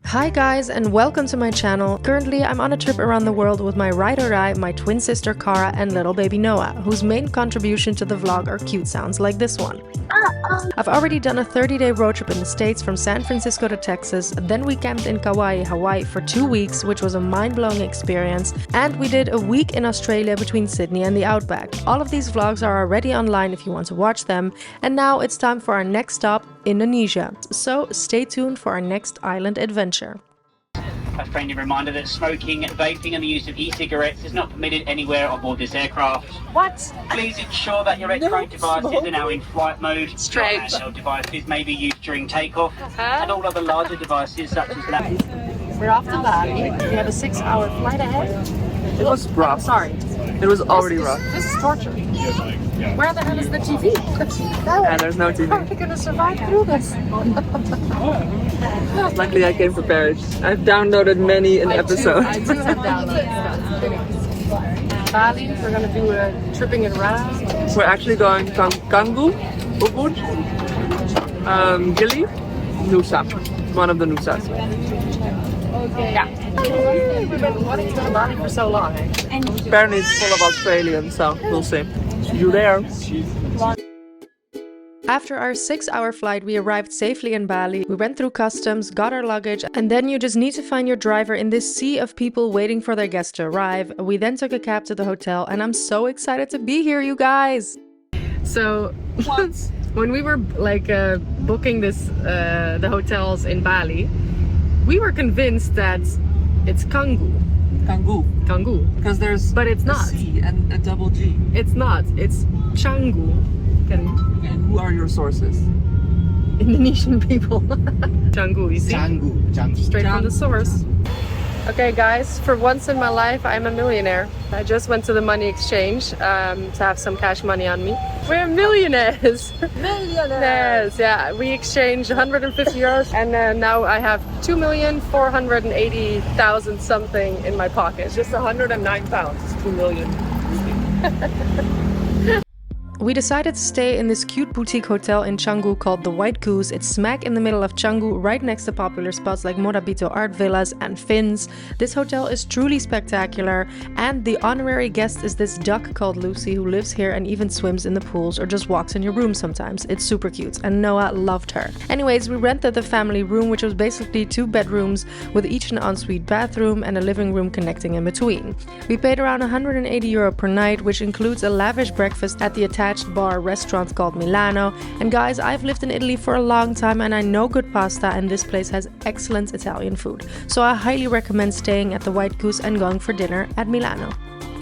Hi guys and welcome to my channel. Currently I'm on a trip around the world with my ride or die, my twin sister Cara and little baby Noah, whose main contribution to the vlog are cute sounds like this one. I've already done a 30-day road trip in the States from San Francisco to Texas, then we camped in Kauai, Hawaii for 2 weeks, which was a mind-blowing experience, and we did a week in Australia between Sydney and the Outback. All of these vlogs are already online if you want to watch them, and now it's time for our next stop, Indonesia. So stay tuned for our next island adventure. A friendly reminder that smoking, vaping and the use of e-cigarettes is not permitted anywhere on board this aircraft. What? Please ensure that your electronic devices are now in flight mode. Straight. Your handheld devices may be used during takeoff, and all other larger devices such as laptops. We're off to Bali. We have a 6-hour flight ahead. It was rough. Sorry. It was already rough. This is torture. Where the hell is the TV? Yeah, there's no How are TV. we gonna survive through this? Luckily I came prepared. I've downloaded many an episode. I do have downloaded stuff. Bali, we're gonna do a tripping it around. We're actually going to Canggu, Ubud, Gili, Nusa. One of the Nusas. Yeah. We've been wanting to go to Bali for so long. Apparently it's full of Australians, so we'll see. See you there. After our 6-hour flight, we arrived safely in Bali. We went through customs, got our luggage, and then you just need to find your driver in this sea of people waiting for their guests to arrive. We then took a cab to the hotel, and I'm so excited to be here, you guys! So, when we were booking the hotels in Bali, we were convinced that it's Canggu. Canggu. Because there's But it's not. C and a double G. It's not. It's Canggu. And who are your sources? Indonesian people. Canggu, you see? Canggu. Straight from the source. Okay guys, for once in my life I'm a millionaire. I just went to the money exchange to have some cash money on me. We're millionaires! Millionaires! Yeah, we exchanged 150 euros and now I have 2,480,000 something in my pocket. It's just 109 pounds. 2 million. We decided to stay in this cute boutique hotel in Canggu called the White Goose. It's smack in the middle of Canggu, right next to popular spots like Morabito Art Villas and Fins. This hotel is truly spectacular, and the honorary guest is this duck called Lucy who lives here and even swims in the pools or just walks in your room sometimes. It's super cute, and Noah loved her. Anyways, we rented the family room, which was basically 2 bedrooms with each an ensuite bathroom and a living room connecting in between. We paid around 180 euro per night, which includes a lavish breakfast at the attached bar restaurant called Milano. And guys, I've lived in Italy for a long time and I know good pasta, and this place has excellent Italian food. So I highly recommend staying at the White Goose and going for dinner at Milano.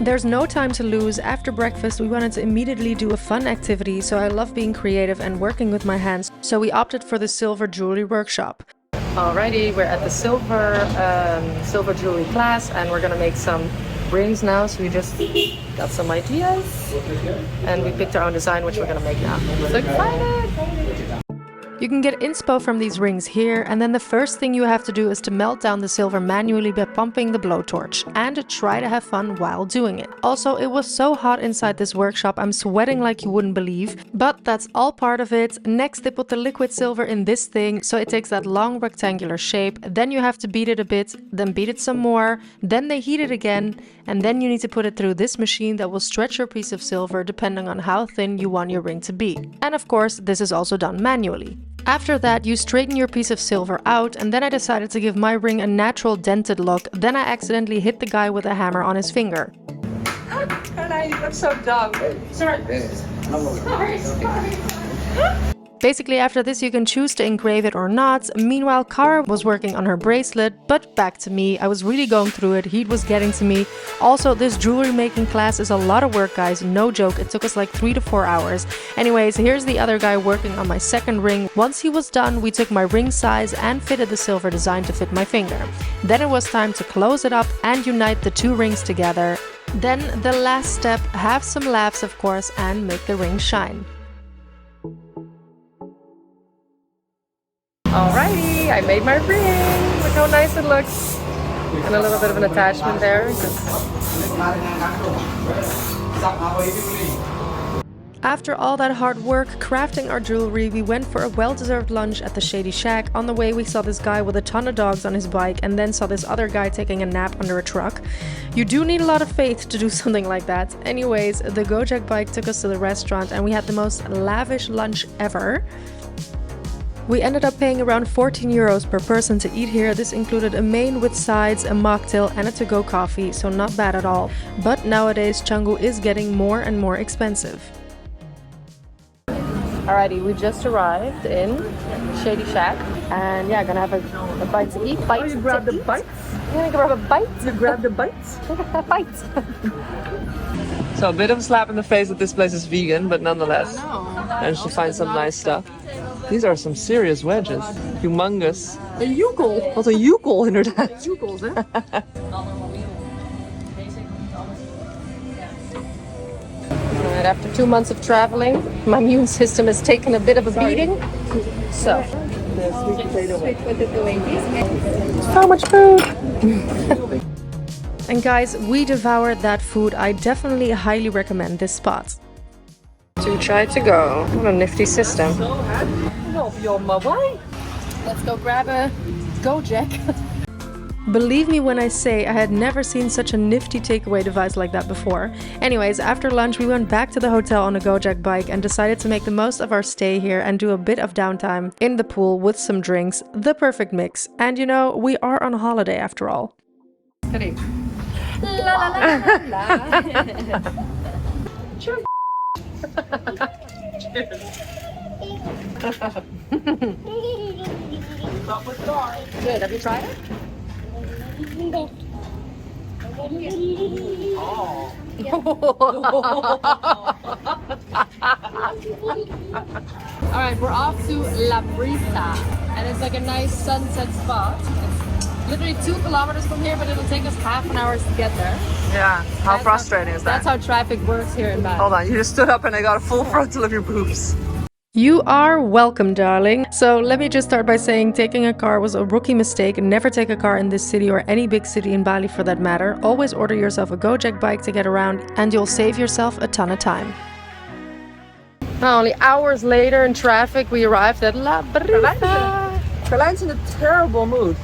There's no time to lose. After breakfast, we wanted to immediately do a fun activity, so I love being creative and working with my hands, so we opted for the silver jewelry workshop. Alrighty, we're at the silver jewelry class and we're gonna make some rings now, so we just got some ideas and we picked our own design, which we're gonna make now. So excited! You can get inspo from these rings here, and then the first thing you have to do is to melt down the silver manually by pumping the blowtorch, and try to have fun while doing it. Also, it was so hot inside this workshop, I'm sweating like you wouldn't believe, but that's all part of it. Next, they put the liquid silver in this thing, so it takes that long rectangular shape. Then you have to beat it a bit, then beat it some more, then they heat it again, and then you need to put it through this machine that will stretch your piece of silver depending on how thin you want your ring to be. And of course, this is also done manually. After that, you straighten your piece of silver out, and then I decided to give my ring a natural dented look. Then I accidentally hit the guy with a hammer on his finger. I'm so dumb. Sorry. Basically, after this you can choose to engrave it or not. Meanwhile, Cara was working on her bracelet, but back to me. I was really going through it, heat was getting to me. Also, this jewelry making class is a lot of work, guys, no joke. It took us like 3 to 4 hours. Anyways, here's the other guy working on my second ring. Once he was done, we took my ring size and fitted the silver design to fit my finger. Then it was time to close it up and unite the 2 rings together. Then the last step, have some laughs of course, and make the ring shine. Alrighty, I made my ring! Look how nice it looks! And a little bit of an attachment there. After all that hard work crafting our jewelry, we went for a well-deserved lunch at the Shady Shack. On the way, we saw this guy with a ton of dogs on his bike and then saw this other guy taking a nap under a truck. You do need a lot of faith to do something like that. Anyways, the Gojek bike took us to the restaurant and we had the most lavish lunch ever. We ended up paying around 14 euros per person to eat here. This included a main with sides, a mocktail and a to-go coffee, so not bad at all. But nowadays, Canggu is getting more and more expensive. Alrighty, we just arrived in Shady Shack and yeah, gonna have a bite to eat. Oh, you grab the bites? You gonna grab a bite? You grab the bites? Bites. So a bit of a slap in the face that this place is vegan, but nonetheless, No. managed to find some nice stuff. These are some serious wedges. Humongous. Een joekel. Wat een joekel inderdaad. Joekels, hè? Alright, after 2 months of traveling, my immune system has taken a bit of a beating. So, so much food! And guys, we devoured that food. I definitely highly recommend this spot. To try to go. What a nifty system. Let's go grab a Gojek. Believe me when I say I had never seen such a nifty takeaway device like that before. Anyways, after lunch we went back to the hotel on a Gojek bike and decided to make the most of our stay here and do a bit of downtime in the pool with some drinks. The perfect mix. And you know, we are on holiday after all. Good, have you tried it? Oh. Alright, we're off to Brisa and it's like a nice sunset spot. It's literally 2 kilometers from here, but it'll take us half an hour to get there. Yeah, how frustrating is that? That's how traffic works here in Bali. Hold on, you just stood up and I got a full frontal of your boobs. You are welcome, darling. So let me just start by saying taking a car was a rookie mistake. Never take a car in this city or any big city in Bali for that matter. Always order yourself a Gojek bike to get around and you'll save yourself a ton of time. Only hours later in traffic, we arrived at Brisa. Carline's in a terrible mood.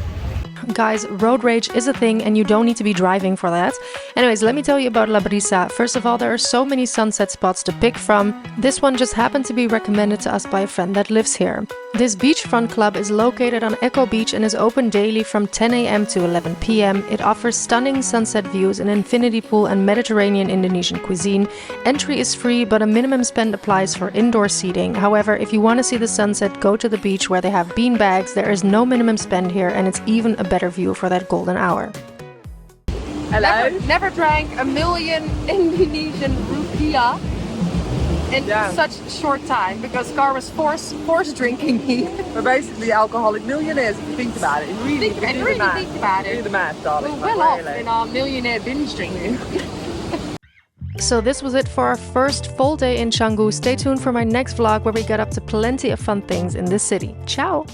Guys, road rage is a thing and you don't need to be driving for that. Anyways, let me tell you about Brisa. First of all, there are so many sunset spots to pick from. This one just happened to be recommended to us by a friend that lives here. This beachfront club is located on Echo Beach and is open daily from 10 a.m. to 11 p.m. It offers stunning sunset views, an infinity pool and Mediterranean Indonesian cuisine. Entry is free, but a minimum spend applies for indoor seating. However, if you want to see the sunset, go to the beach where they have bean bags. There is no minimum spend here and it's even a better view for that golden hour. Hello? Never drank a million Indonesian rupiah in such short time because Car was force drinking me. We're basically alcoholic millionaires if you think about it. Really, Think about it. Do the math, darling. We're well off in our millionaire binge drinking. So this was it for our first full day in Canggu. Stay tuned for my next vlog where we get up to plenty of fun things in this city. Ciao!